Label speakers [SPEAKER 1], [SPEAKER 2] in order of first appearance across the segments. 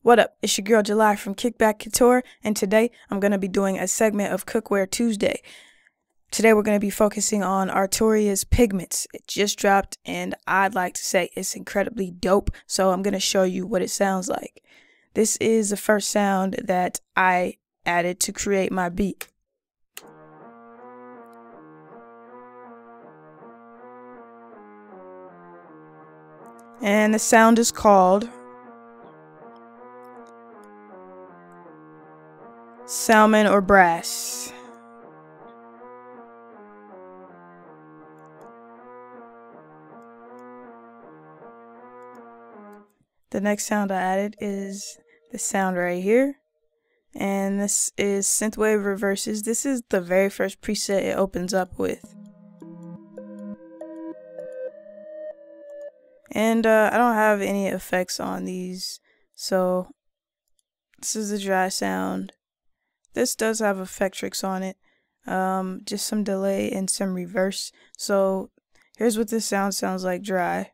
[SPEAKER 1] What up? It's your girl July from Kickback Couture, and today I'm going to be doing a segment of Cookware Tuesday. Today we're going to be focusing on Artoria's Pigments. It just dropped, and I'd like to say it's incredibly dope, so I'm going to show you what it sounds like. This is the first sound that I added to create my beat. And the sound is called Salmon or Brass. The next sound I added is the sound right here. And this is Synthwave Reverses. This is the very first preset it opens up with. And I don't have any effects on these, so this is the dry sound. This does have Effectrix on it, just some delay and some reverse. So here's what this sounds like dry.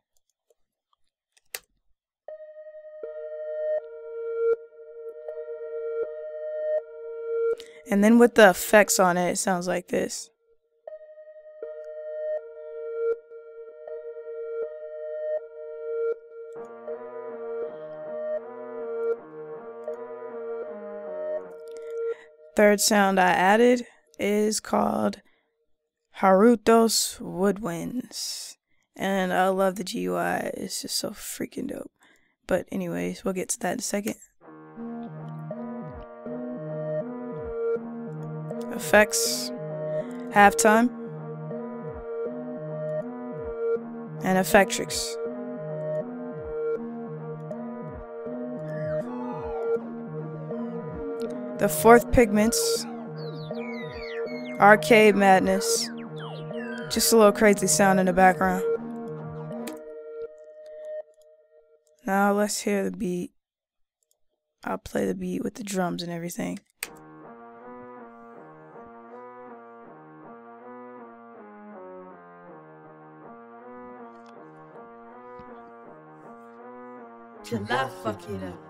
[SPEAKER 1] And then with the effects on it, it sounds like this. Third sound I added is called Haruto's Woodwinds. And I love the GUI, it's just so freaking dope. But anyways, we'll get to that in a second. Effects, halftime, and Effectrix. The fourth Pigments, Arcade Madness, just a little crazy sound in the background. Now let's hear the beat. I'll play the beat with the drums and everything.
[SPEAKER 2] July, fuck it up.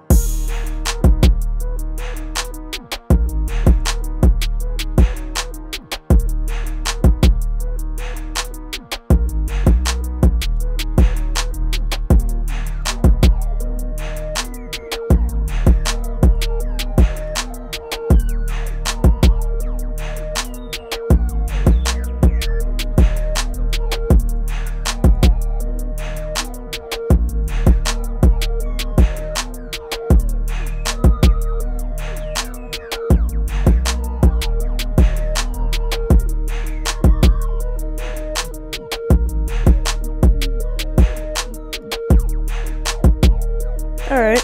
[SPEAKER 1] Alright.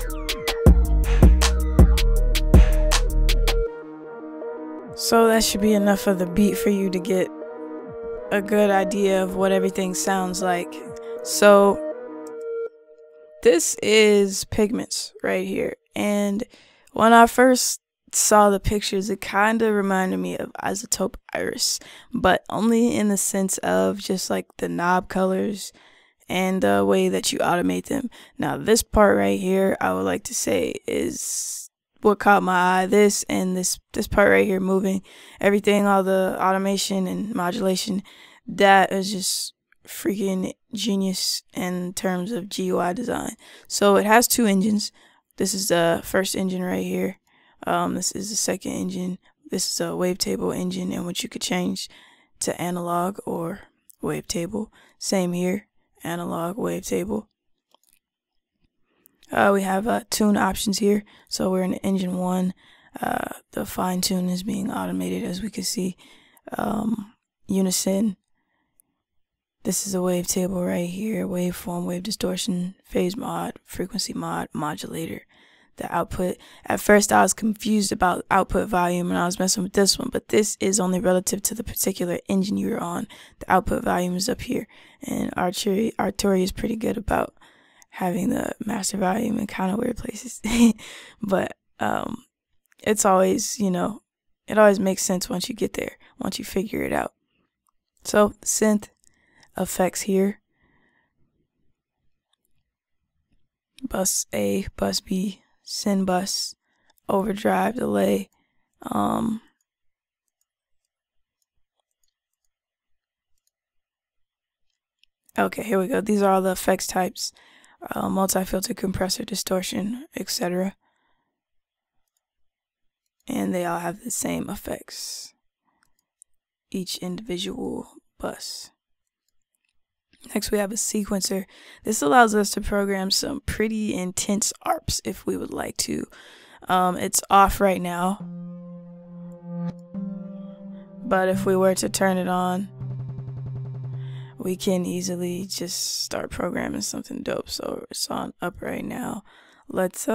[SPEAKER 1] So that should be enough of the beat for you to get a good idea of what everything sounds like. So this is Pigments right here. And when I first saw the pictures, it kind of reminded me of Isotope Iris, but only in the sense of just like the knob colors and the way that you automate them. Now this part right here, I would like to say is what caught my eye. This and this part right here moving, everything, all the automation and modulation, that is just freaking genius in terms of GUI design. So it has two engines. This is the first engine right here. This is the second engine. This is a wavetable engine, and which you could change to analog or wavetable. Same here. Analog, wavetable. We have tune options here. So we're in engine 1. The fine tune is being automated, as we can see. Unison. This is a wavetable right here. Waveform, wave distortion, phase mod, frequency mod, modulator. The output. At first I was confused about output volume and I was messing with this one, but this is only relative to the particular engine you're on. The output volume is up here, and Arturia is pretty good about having the master volume in kind of weird places. But it's always, you know, it always makes sense once you get there, once you figure it out. So synth effects here. Bus A, bus B, send bus, overdrive, delay. Okay, here we go. These are all the effects types. Multi-filter, compressor, distortion, etc. And they all have the same effects. Each individual bus. Next we have a sequencer. This allows us to program some pretty intense ARPs if we would like to. It's off right now, but if we were to turn it on, we can easily just start programming something dope. So it's on up right now. Let's it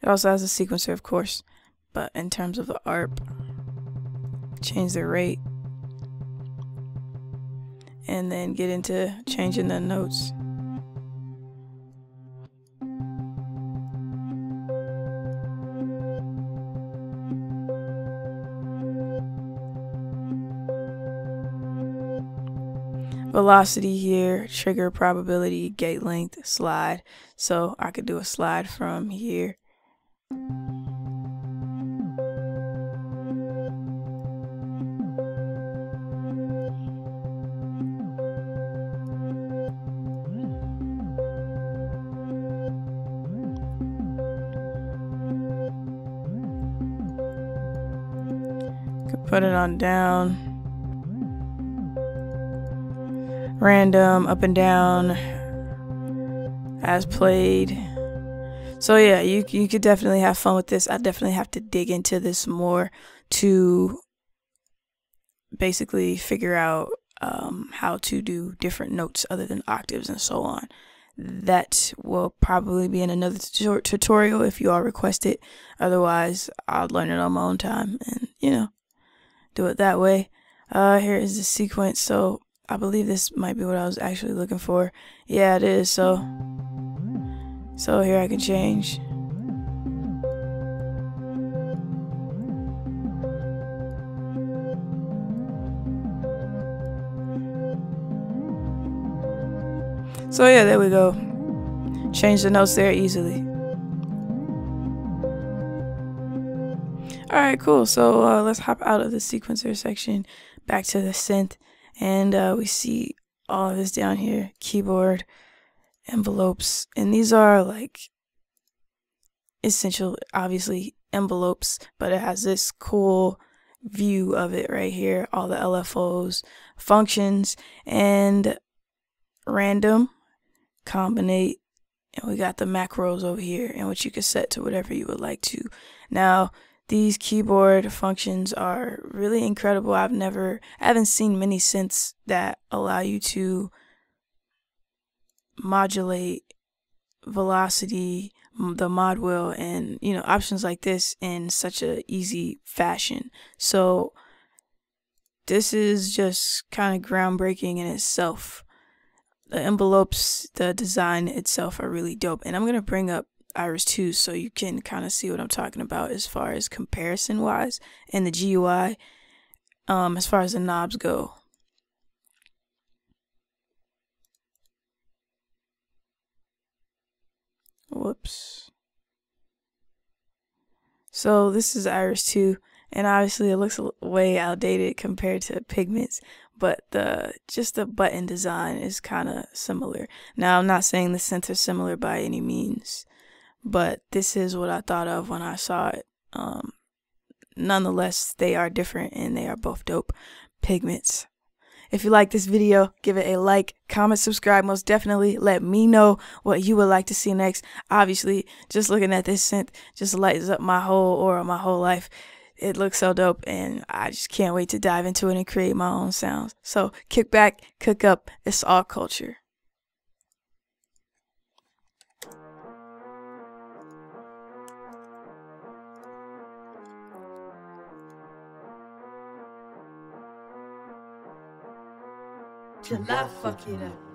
[SPEAKER 1] also has a sequencer, of course, but in terms of the ARP, change the rate and then get into changing the notes. Velocity here, trigger probability, gate length, slide. So I could do a slide from here. Could put it on down. Random, up and down, as played. So yeah, you could definitely have fun with this. I definitely have to dig into this more to basically figure out how to do different notes other than octaves and so on. That will probably be in another tutorial if you all request it. Otherwise, I'll learn it on my own time and, you know, do it that way. Here is the sequence. So I believe this might be what I was actually looking for. Yeah, it is. So here I can change. So yeah, there we go. Change the notes there easily. Alright, cool. So let's hop out of the sequencer section, back to the synth, and we see all of this down here. Keyboard, envelopes, and these are like essential, obviously, envelopes, but it has this cool view of it right here. All the LFOs, functions, and random, combinate, and we got the macros over here, and which you can set to whatever you would like to. Now, these keyboard functions are really incredible. I haven't seen many synths that allow you to modulate velocity, the mod wheel, and options like this in such a easy fashion. So this is just kind of groundbreaking in itself. The envelopes, the design itself are really dope, and I'm gonna bring up Iris 2 so you can kind of see what I'm talking about as far as comparison wise and the GUI as far as the knobs go. Whoops. So this is Iris 2, and obviously it looks way outdated compared to Pigments, but just the button design is kind of similar. Now, I'm not saying the synths are similar by any means, but this is what I thought of when I saw it. Nonetheless, they are different and they are both dope. Pigments. If you like this video, give it a like, comment, subscribe. Most definitely let me know what you would like to see next. Obviously, just looking at this synth just lights up my whole aura, my whole life. It looks so dope, and I just can't wait to dive into it and create my own sounds. So kick back, cook up. It's all culture.
[SPEAKER 2] Till I fuck it up.